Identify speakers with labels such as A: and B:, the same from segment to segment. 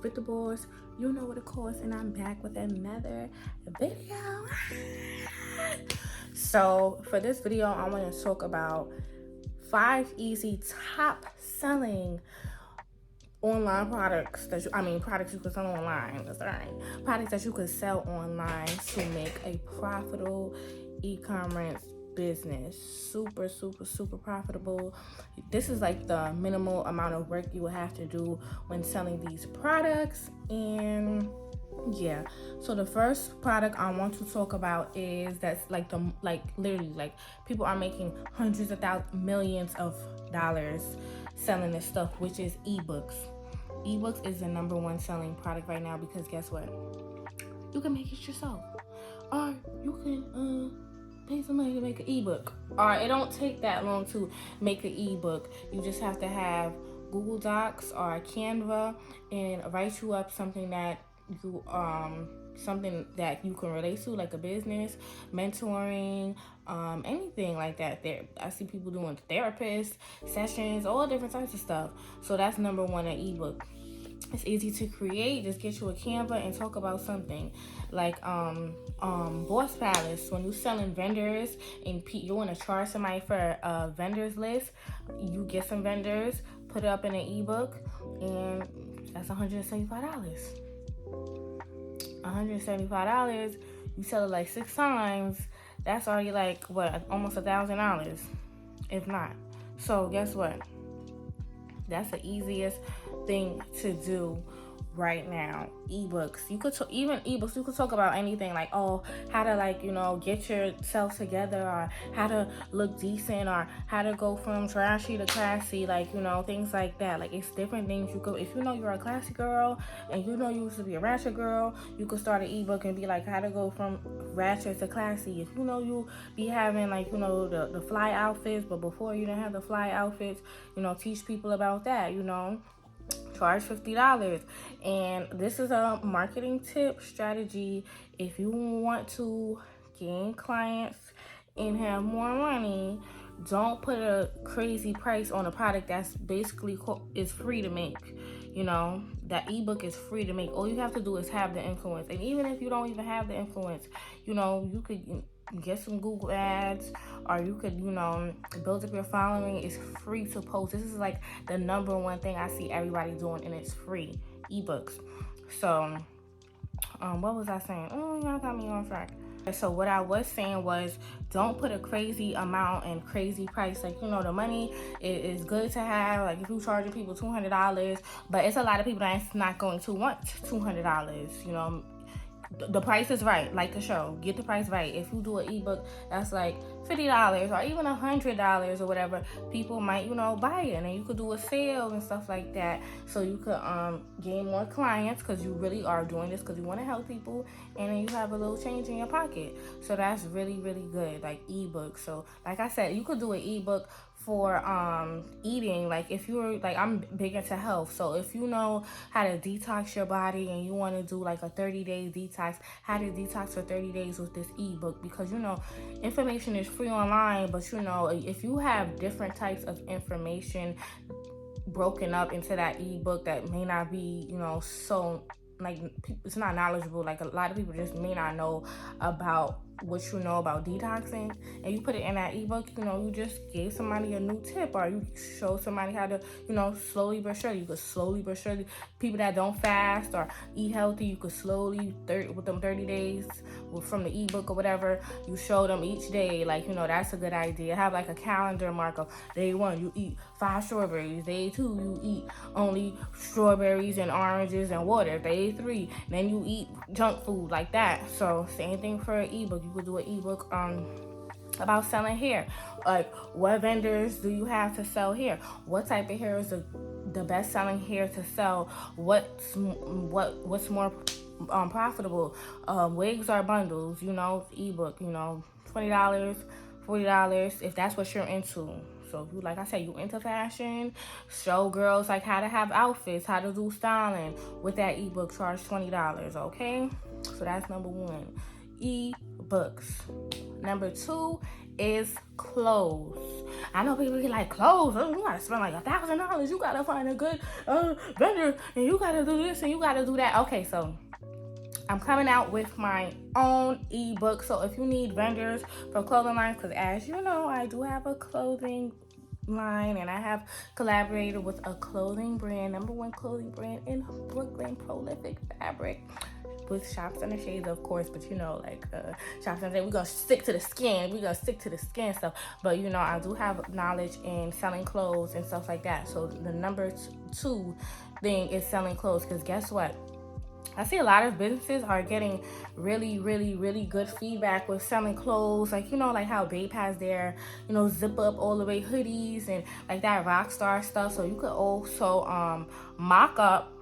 A: with the boys, you know what it costs, and I'm back with another video. So for this video, I want to talk about 5 easy top selling online products products you can sell online. That's right. Products that you could sell online to make a profitable e-commerce business. Super profitable. This is like the minimal amount of work you will have to do when selling these products. And yeah, so the first product I want to talk about is that's literally people are making hundreds of millions of dollars selling this stuff, which is ebooks. Ebooks is the number one selling product right now because guess what? You can make it yourself, or you can pay somebody to make an ebook. Or it don't take that long to make an ebook. You just have to have Google Docs or Canva and write you up something that you can relate to, like a business, mentoring, anything like that. I see people doing therapist sessions, all different types of stuff. So that's number one, an ebook. It's easy to create. Just get you a Canva and talk about something like Boss Palace. When you're selling vendors and you want to charge somebody for a vendors list, you get some vendors, put it up in an ebook, and that's $175. $175. You sell it like 6 times. That's already like what, almost $1,000, if not. So guess what? That's the easiest thing to do right now. Ebooks. You could even ebooks. You could talk about anything like, how to get yourself together, or how to look decent, or how to go from trashy to classy, things like that. Like, it's different things you could. If you know you're a classy girl and you know you used to be a ratchet girl, you could start an ebook and be like, how to go from ratchet to classy. If you know you be having the fly outfits, but before you didn't have the fly outfits, teach people about that. Charge $50. And this is a marketing tip strategy. If you want to gain clients and have more money, don't put a crazy price on a product that's basically is free to make. That ebook is free to make. All you have to do is have the influence. And even if you don't even have the influence, you could get some Google ads, or you could, build up your following. It's free to post. This is like the number one thing I see everybody doing, and it's free. Ebooks. So, what was I saying? Oh, y'all got me on track. So what I was saying was, don't put a crazy amount and crazy price. The money is good to have. Like, if you charging people $200, but it's a lot of people that's not going to want $200. The price is right, like the show. Get the price right. If you do an ebook that's like $50 or even $100 or whatever, people might, buy it, and then you could do a sale and stuff like that. So you could gain more clients, because you really are doing this because you want to help people, and then you have a little change in your pocket. So that's really good, like ebooks. So like I said, you could do an ebook for eating. Like, if you're I'm big into health, so if you know how to detox your body and you want to do like a 30-day detox, how to detox for 30 days with this ebook, because information is free online, but if you have different types of information broken up into that ebook that may not be so it's not knowledgeable, like a lot of people just may not know about what you know about detoxing, and you put it in that ebook, you just gave somebody a new tip, or you show somebody how to, slowly but surely. You could slowly but surely, people that don't fast or eat healthy, you could slowly, with them 30 days from the ebook or whatever, you show them each day, that's a good idea. Have like a calendar mark of day 1, you eat 5 strawberries. Day 2, you eat only strawberries and oranges and water. Day 3, then you eat junk food, like that. So same thing for an ebook. You could do an ebook about selling hair. Like, what vendors do you have to sell hair? What type of hair is the best selling hair to sell? What's more profitable? Wigs or bundles? Ebook. $20, $40, if that's what you're into. So if you, like I said, you into fashion, show girls like how to have outfits, how to do styling. With that ebook, charge $20. Okay, so that's number 1. Ebooks. Number 2 is clothes. I know people get like clothes. Oh, you gotta spend like $1,000. You gotta find a good vendor, and you gotta do this and you gotta do that. Okay, so I'm coming out with my own ebook. So if you need vendors for clothing lines, because as you know, I do have a clothing line, and I have collaborated with a clothing brand, #1 clothing brand in Brooklyn, Prolific Fabric, with Shops and the Shades, of course. But you know, like Shops and the Shades, we're gonna stick to the skin. We're gonna stick to the skin stuff. But you know, I do have knowledge in selling clothes and stuff like that. So the number 2 thing is selling clothes, because guess what? I see a lot of businesses are getting really, really, really good feedback with selling clothes. Like, you know, like how Babe has their, you know, zip up all the way hoodies and like that rock star stuff. So you could also mock up,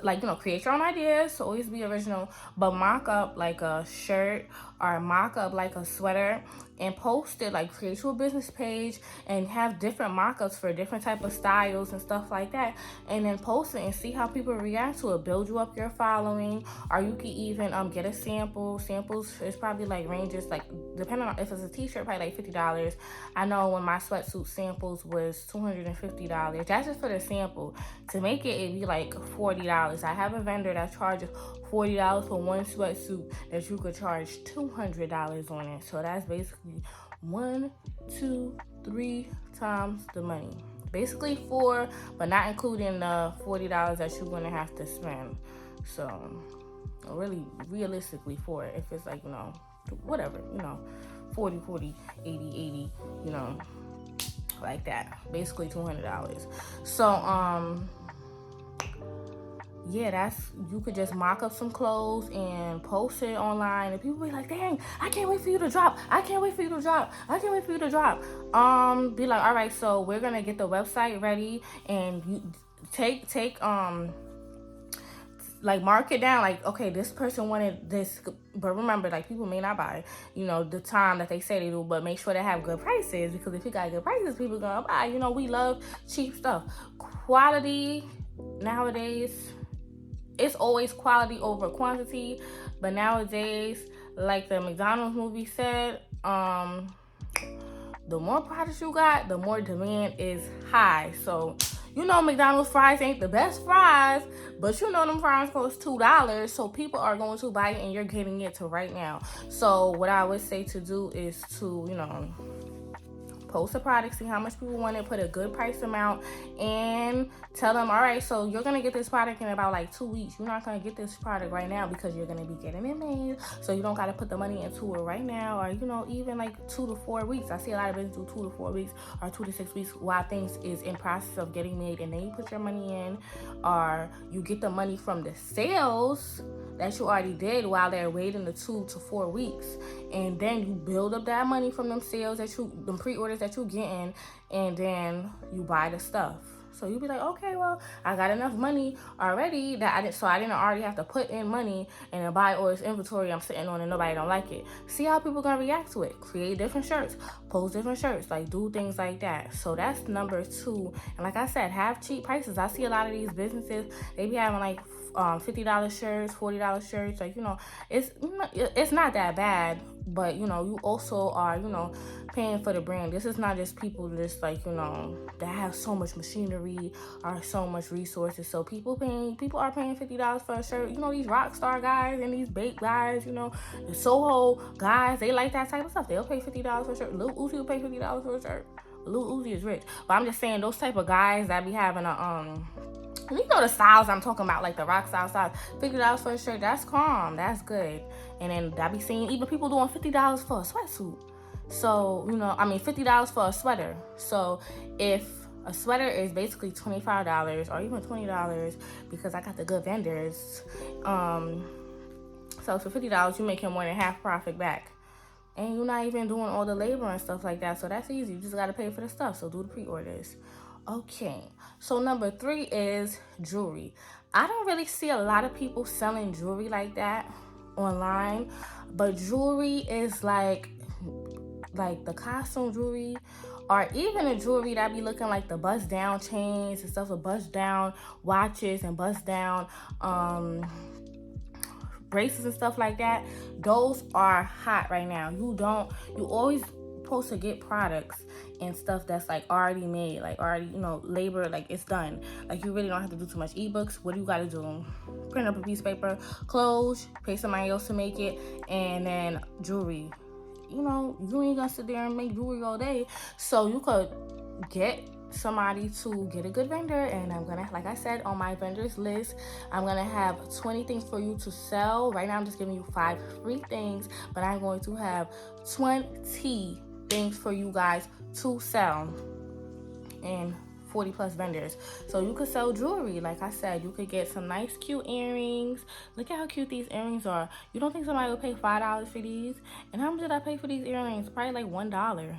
A: like, you know, create your own ideas. So always be original, but mock up like a shirt or mock up like a sweater and post it. Like, create your business page and have different mock-ups for different type of styles and stuff like that, and then post it and see how people react to it. Build you up your following, or you can even get a sample. Samples is probably like ranges, like depending on if it's a t-shirt, probably like $50. I know when my sweatsuit samples was $250. That's just for the sample. To make it, it'd be like $40. I have a vendor that charges $40 for one sweatsuit that you could charge $200 on it. So that's basically 1, 2, 3 times the money. Basically 4, but not including the $40 that you're gonna have to spend. So really, realistically 4, if it's like, you know, whatever, you know, 40, 80, you know, like that. Basically $200. So yeah, that's, you could just mock up some clothes and post it online, and people be like, dang, I can't wait for you to drop. I can't wait for you to drop. I can't wait for you to drop. Be like, all right, so we're gonna get the website ready, and you take like mark it down, like, okay, this person wanted this, but remember, like, people may not buy, you know, the time that they say they do, but make sure they have good prices, because if you got good prices, people gonna buy. You know, we love cheap stuff. Quality nowadays, it's always quality over quantity, but nowadays, like the McDonald's movie said, the more products you got, the more demand is high. So, you know, McDonald's fries ain't the best fries, but you know them fries cost $2, so people are going to buy it, and you're getting it to right now. So what I would say to do is to, you know, post a product, see how much people want it, put a good price amount, and tell them, all right, so you're gonna get this product in about like 2 weeks. You're not gonna get this product right now because you're gonna be getting it made, so you don't gotta put the money into it right now, or, you know, even like 2 to 4 weeks. I see a lot of businesses do 2 to 4 weeks or 2 to 6 weeks while things is in process of getting made, and then you put your money in, or you get the money from the sales that you already did while they're waiting the 2 to 4 weeks, and then you build up that money from them sales that you, them pre-orders that you getting, and then you buy the stuff. So you'll be like, okay, well, I got enough money already that I didn't already have to put in money and then buy all this inventory I'm sitting on and nobody don't like it. See how people gonna react to it. Create different shirts, post different shirts, like do things like that. So that's number 2. And like I said, have cheap prices. I see a lot of these businesses, they be having like $50 shirts, $40 shirts. Like, you know, it's not that bad, but, you know, you also are, you know, paying for the brand. This is not just people just, like, you know, that have so much machinery or so much resources. So people are paying $50 for a shirt. You know, these rock star guys and these bake guys, you know, the Soho guys, they like that type of stuff. They'll pay $50 for a shirt. Lil Uzi will pay $50 for a shirt. Lil Uzi is rich. But I'm just saying, those type of guys that be having a you know the styles I'm talking about, like the rock styles, $50 for a shirt, that's calm, that's good. And then I be seeing even people doing $50 for a sweatsuit. So, you know, I mean $50 for a sweater. So if a sweater is basically $25 or even $20, because I got the good vendors, so for $50 you making more than half profit back. And you're not even doing all the labor and stuff like that. So that's easy. You just got to pay for the stuff. So do the pre-orders. Okay. So number 3 is jewelry. I don't really see a lot of people selling jewelry like that online. But jewelry is like the costume jewelry, or even the jewelry that be looking like the bust down chains and stuff, the bust down watches and bust down bracelets and stuff like that. Those are hot right now. You always supposed to get products and stuff that's like already made, like already, labor, like it's done. Like you really don't have to do too much. Ebooks, what do you gotta do? Print up a piece of paper, clothes, pay somebody else to make it, and then jewelry. You ain't gonna sit there and make jewelry all day. So you could get somebody to get a good vendor, and I'm gonna, like I said, on my vendors list, I'm gonna have 20 things for you to sell. Right now I'm just giving you 5 free things, but I'm going to have 20 things for you guys to sell, and 40 plus vendors. So you could sell jewelry. Like I said, you could get some nice cute earrings. Look at how cute these earrings are. You don't think somebody would pay $5 for these? And how much did I pay for these earrings? Probably like $1.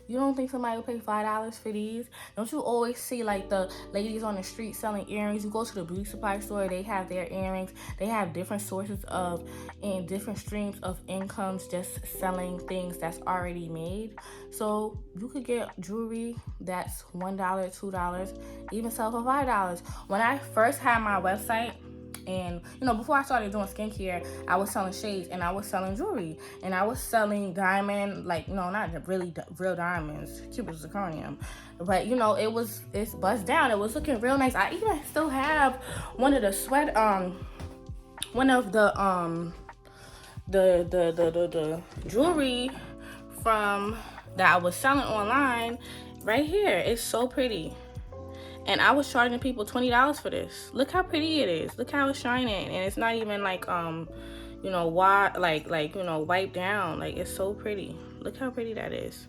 A: You don't think somebody will pay $5 for these? Don't you always see like the ladies on the street selling earrings? You go to the beauty supply store, they have their earrings. They have different sources of and different streams of incomes just selling things that's already made. So you could get jewelry that's $1, $2, even sell for $5. When I first had my website, and before I started doing skincare, I was selling shades and I was selling jewelry and I was selling diamond, like not really real diamonds, cubic zirconium, but it's buzzed down. It was looking real nice. I even still have one of the the jewelry from that I was selling online right here. It's so pretty. And I was charging people $20 for this. Look how pretty it is. Look how it's shining. And it's not even like, wiped down. Like, it's so pretty. Look how pretty that is.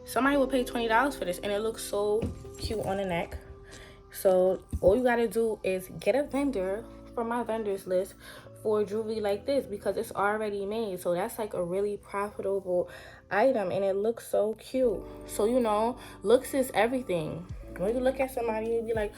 A: Somebody will pay $20 for this. And it looks so cute on the neck. So all you got to do is get a vendor from my vendors list for jewelry like this, because it's already made. So that's like a really profitable item. And it looks so cute. So, looks is everything. When you look at somebody, you be like,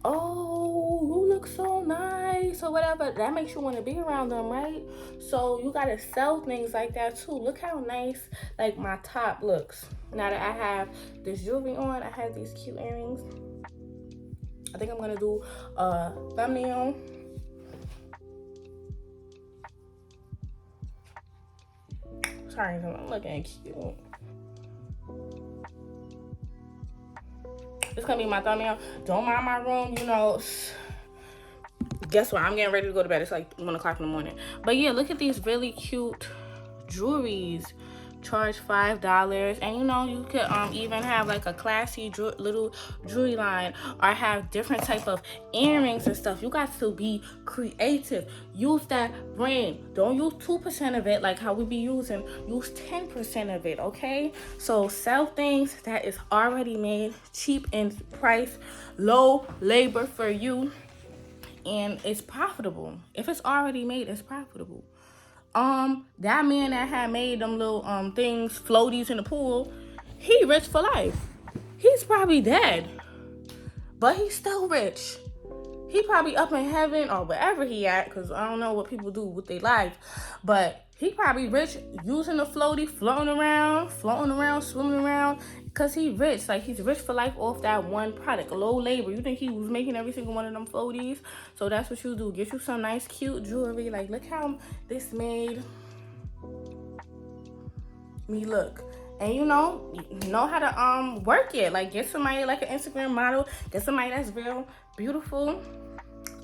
A: oh, you look so nice, or whatever. That makes you want to be around them, right? So you got to sell things like that too. Look how nice, like, my top looks. Now that I have this jewelry on, I have these cute earrings. I think I'm going to do a thumbnail. Sorry, I'm looking cute. It's gonna be my thumbnail. Don't mind my room, Guess what? I'm getting ready to go to bed. It's like 1 o'clock in the morning. But yeah, look at these really cute jewelries. Charge $5, and you could even have like a classy little jewelry line, or have different type of earrings and stuff. You got to be creative. Use that brain. Don't use 2% of it like how we be using. Use 10% of it, okay? So sell things that is already made, cheap in price, low labor for you, and it's profitable. If it's already made, it's profitable. That man that had made them little things, floaties in the pool, he rich for life. He's probably dead, but he's still rich. He probably up in heaven or wherever he at, because I don't know what people do with their life, but he probably rich using the floaty, floating around, swimming around, because he rich. Like, he's rich for life off that one product, low labor. You think he was making every single one of them floaties? So that's what you do. Get you some nice, cute jewelry. Like, look how this made me look. And you know how to work it. Like, get somebody like an Instagram model. Get somebody that's real beautiful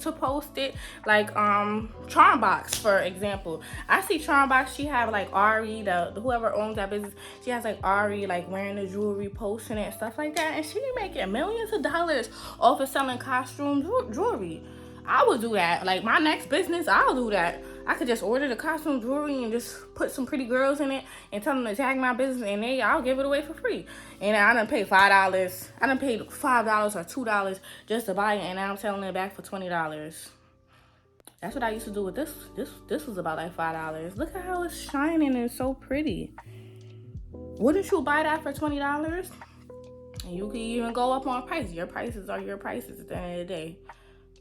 A: to post it, like Charmbox, for example. I see Charmbox, she have like Ari, the whoever owns that business, she has like Ari like wearing the jewelry, posting it, stuff like that, and she be making millions of dollars off of selling costume jewelry. I would do that. Like, my next business, I'll do that. I could just order the costume jewelry and just put some pretty girls in it and tell them to tag my business, and I'll give it away for free. And I done paid $5. I done paid $5 or $2 just to buy it, and now I'm selling it back for $20. That's what I used to do with this. This was about like $5. Look at how it's shining and so pretty. Wouldn't you buy that for $20? And you can even go up on price. Your prices are your prices at the end of the day.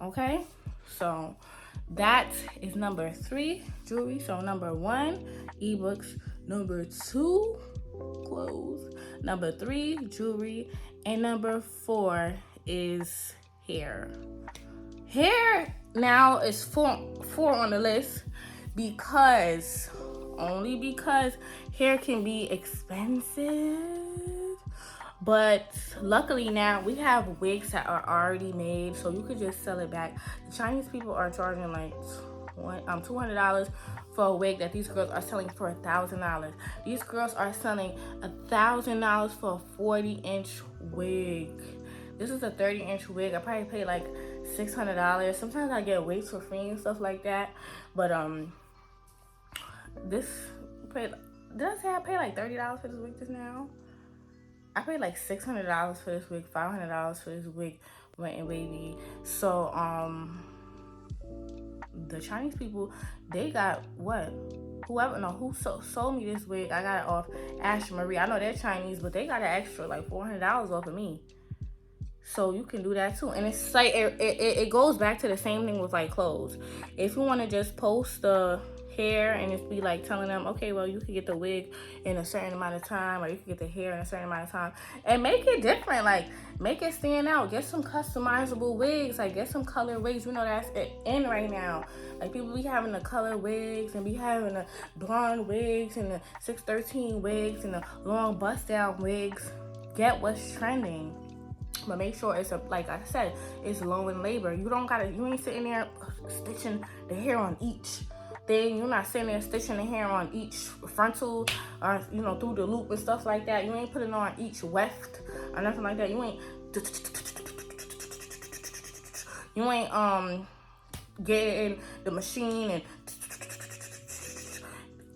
A: Okay? So that is number 3, jewelry. So number 1, ebooks. Number 2, clothes. Number 3, jewelry. And number 4 is hair. Hair now is 4 on the list only because hair can be expensive. But luckily now we have wigs that are already made, so you could just sell it back. The Chinese people are charging like $200 for a wig that these girls are selling for $1,000. These girls are selling $1,000 for a 40-inch wig. This is a 30-inch wig. I probably paid like $600. Sometimes I get wigs for free and stuff like that. But this paid. Did I say I paid like $30 for this wig just now? I paid like $600 for this wig, $500 for this wig, went and wavy. So the Chinese people, they got what? Who sold me this wig, I got it off Ash Marie. I know they're Chinese, but they got an extra like $400 off of me. So you can do that too. And it's like, it goes back to the same thing with like clothes. If you want to just post the hair and just be like telling them, okay, well, you can get the wig in a certain amount of time, or you can get the hair in a certain amount of time, and make it different, like make it stand out. Get some customizable wigs, like get some color wigs. You know that's in right now. Like people be having the color wigs and be having the blonde wigs and the 613 wigs and the long bust down wigs. Get what's trending. But make sure it's like I said, it's low in labor. You ain't sitting there stitching the hair on each thing. You're not sitting there stitching the hair on each frontal or through the loop and stuff like that. You ain't putting on each weft or nothing like that. You ain't getting the machine and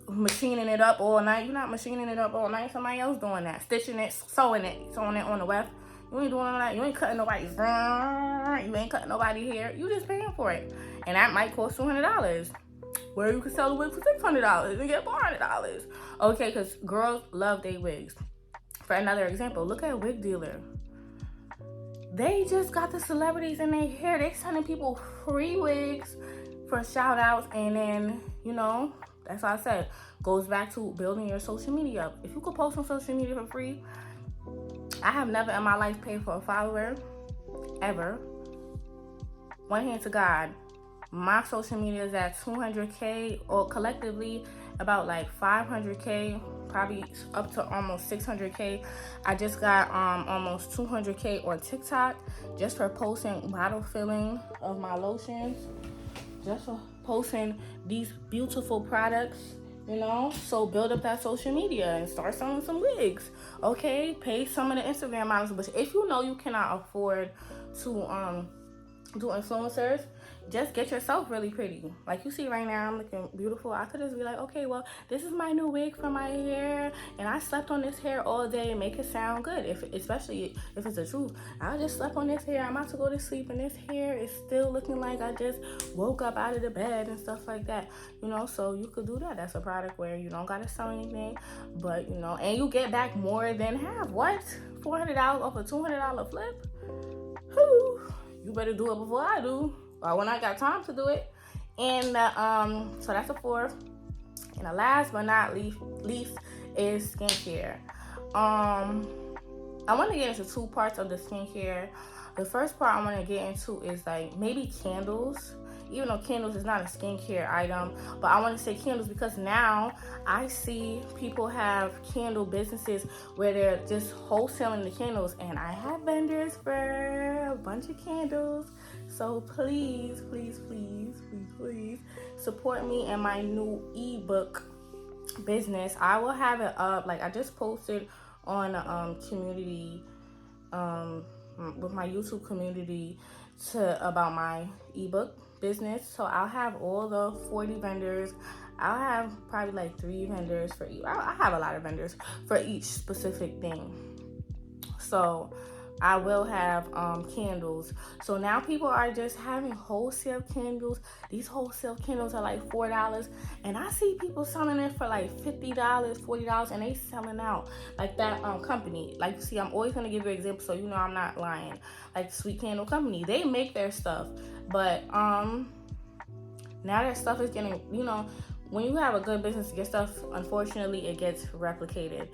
A: machining it up all night. You're not machining it up all night. Somebody else doing that, stitching it, sewing it on the weft. You ain't doing all that. You ain't cutting nobody's. You ain't cutting nobody's hair. You just paying for it, and that might cost $200. Where you can sell the wig for $600 and get $400. Okay, because girls love their wigs. For another example, look at Wig Dealer. They just got the celebrities in their hair. They sending people free wigs for shout outs, and then that's what I said. Goes back to building your social media up. If you could post on social media for free. I have never in my life paid for a follower, ever. One hand to God. My social media is at 200K, or collectively about like 500K, probably up to almost 600K. I just got almost 200K on TikTok just for posting bottle filling of my lotions, just for posting these beautiful products. So build up that social media and start selling some wigs. Okay, pay some of the Instagram models, but if you cannot afford to do influencers, just get yourself really pretty. Like you see right now, I'm looking beautiful. I could just be like, okay, well, this is my new wig for my hair, and I slept on this hair all day, and make it sound good. Especially if it's the truth. I just slept on this hair. I'm about to go to sleep, and this hair is still looking like I just woke up out of the bed and stuff like that. So you could do that. That's a product where you don't gotta sell anything, but and you get back more than half. What? $400 off a $200 flip? Whew. You better do it before I do, or when I got time to do it. And so that's the fourth. And the last but not least is skincare. I want to get into two parts of the skincare. The first part I want to get into is like maybe candles. Even though candles is not a skincare item, but I want to say candles because now I see people have candle businesses where they're just wholesaling the candles, and I have vendors for a bunch of candles. So please support me in my new ebook business. I will have it up. Like I just posted on community with my YouTube community about my ebook business. So I'll have all the 40 vendors. I'll have probably like 3 vendors for each. I have a lot of vendors for each specific thing. So I will have candles. So now people are just having wholesale candles. These wholesale candles are like $4, and I see people selling it for like $50, $40, and they selling out. Like that company. Like, see, I'm always gonna give you an example so I'm not lying. Like Sweet Candle Company, they make their stuff, but now their stuff is getting, when you have a good business, your stuff, unfortunately, it gets replicated.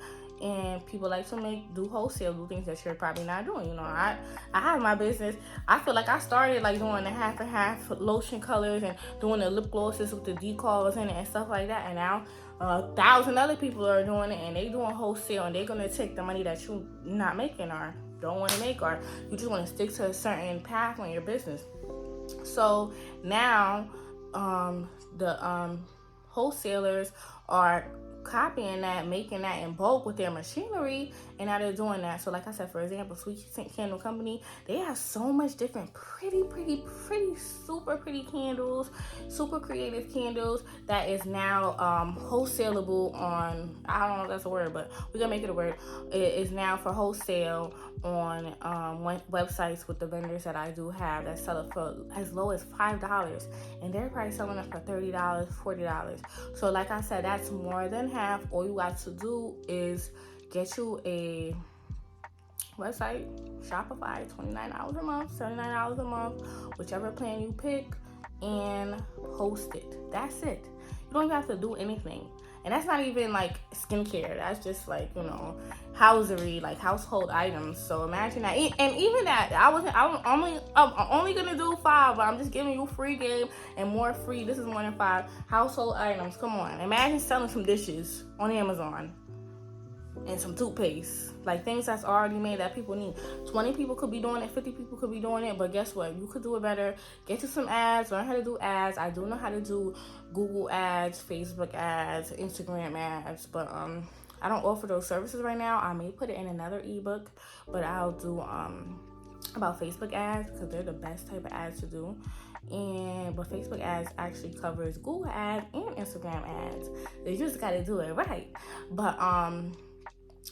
A: and people like to do wholesale, do things that you're probably not doing. You know, I have my business. I feel like I started like doing the half and half lotion colors and doing the lip glosses with the decals in it and stuff like that, and now 1,000 other people are doing it, and they doing wholesale, and they're gonna take the money that you not making or don't want to make, or you just want to stick to a certain path on your business. So now the wholesalers are copying that, making that in bulk with their machinery, and now they're doing that. So like I said, for example, Sweet Scent Candle Company, they have so much different pretty, super pretty candles, super creative candles that is now wholesalable on, I don't know if that's a word, but we're gonna make it a word. It is now for wholesale on websites with the vendors that I do have that sell it for as low as $5, and they're probably selling it for $30, $40. So like I said, that's more than half. All you got to do is get you a website, Shopify, $29 a month, $79 a month, whichever plan you pick, and post it. That's it. You don't even have to do anything. And that's not even like skincare. That's just like, you know, housery, like household items. So imagine that. And even that, I'm only gonna do 5, but I'm just giving you free game and more free. This is more than 5 household items. Come on, imagine selling some dishes on Amazon and some toothpaste, like things that's already made that people need. 20 people could be doing it, 50 people could be doing it, but guess what? You could do it better. Get you some ads, learn how to do ads. I do know how to do Google ads, Facebook ads, Instagram ads, but I don't offer those services right now. I may put it in another ebook, but I'll do about Facebook ads because they're the best type of ads to do. But Facebook ads actually covers Google ads and Instagram ads. They just gotta do it right. But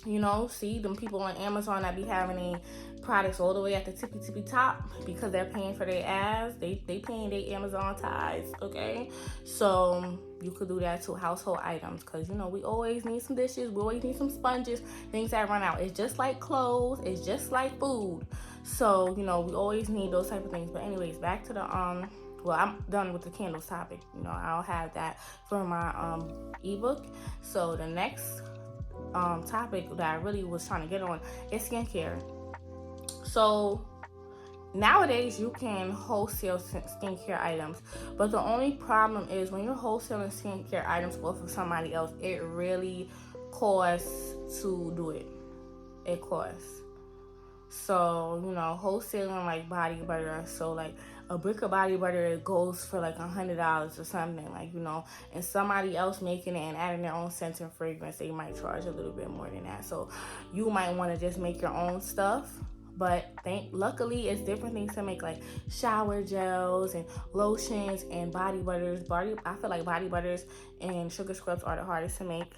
A: you know, see them people on Amazon that be having their products all the way at the tippy top because they're paying for their ads. They paying their Amazon ties, okay? So you could do that too, household items, because, you know, we always need some dishes. We always need some sponges, things that run out. It's just like clothes. It's just like food. So, you know, we always need those type of things. But anyways, back to the, well, I'm done with the candles topic. You know, I'll have that for my ebook. So the next topic that I really was trying to get on is skincare. So nowadays you can wholesale skincare items, but the only problem is when you're wholesaling skincare items off of somebody else, it really costs to do it. It costs. So, you know, wholesaling like body butter, so like a brick of body butter goes for like $100 or something, like, you know, and somebody else making it and adding their own scent and fragrance, they might charge a little bit more than that. So you might want to just make your own stuff. But luckily, it's different things to make, like shower gels and lotions and body butters. I feel like body butters and sugar scrubs are the hardest to make.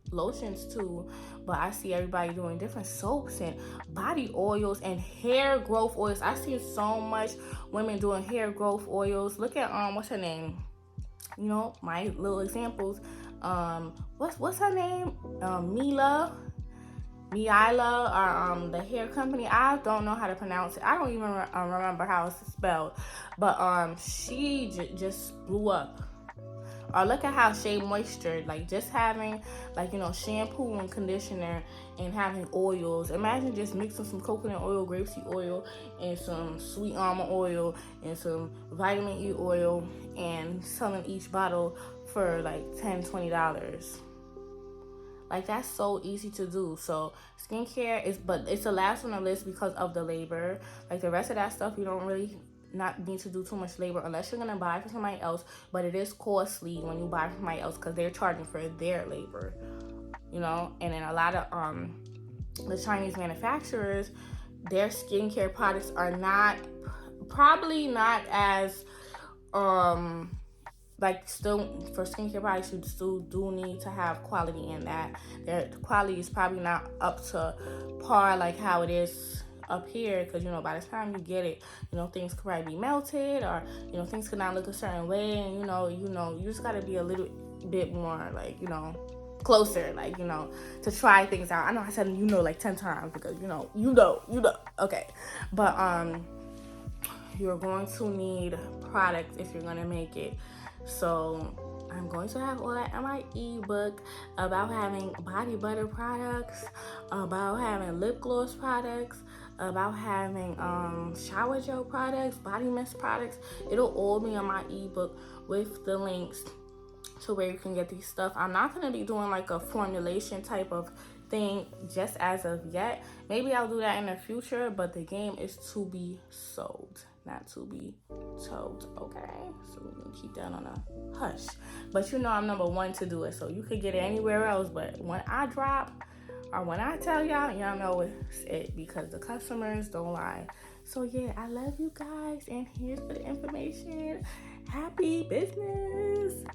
A: Lotions too, but I see everybody doing different soaps and body oils and hair growth oils. I see so much women doing hair growth oils. Look at what's her name? You know, my little examples. What's her name? Mila, or the hair company. I don't know how to pronounce it. I don't even remember how it's spelled. But she just blew up. Or look at how Shea Moisture, like just having, like, you know, shampoo and conditioner and having oils. Imagine just mixing some coconut oil, grapeseed oil, and some sweet almond oil, and some vitamin E oil, and selling each bottle for like $10, $20. Like, that's so easy to do. So skincare but it's the last on the list because of the labor. Like the rest of that stuff, you don't really not need to do too much labor unless you're gonna buy from somebody else, but it is costly when you buy from somebody else because they're charging for their labor, you know. And then a lot of the Chinese manufacturers, their skincare products are probably not as like, still for skincare products you still do need to have quality in that. Their quality is probably not up to par like how it is up here, because, you know, by the time you get it, you know, things could probably be melted, or, you know, things could not look a certain way, and you know you just got to be a little bit more, like, you know, closer, like, you know, to try things out. I know I said like 10 times because you know okay, but you're going to need products if you're going to make it. So I'm going to have all that in my ebook about having body butter products, about having lip gloss products, about having shower gel products, body mist products. It'll all be in my ebook with the links to where you can get these stuff. I'm not going to be doing like a formulation type of thing just as of yet. Maybe I'll do that in the future, but the game is to be sold, not to be told, okay? So we're going to keep that on a hush. But you know I'm number one to do it, so you could get it anywhere else, but when I drop or when I tell y'all know it's it, because the customers don't lie. So yeah, I love you guys, and here's the information. Happy business.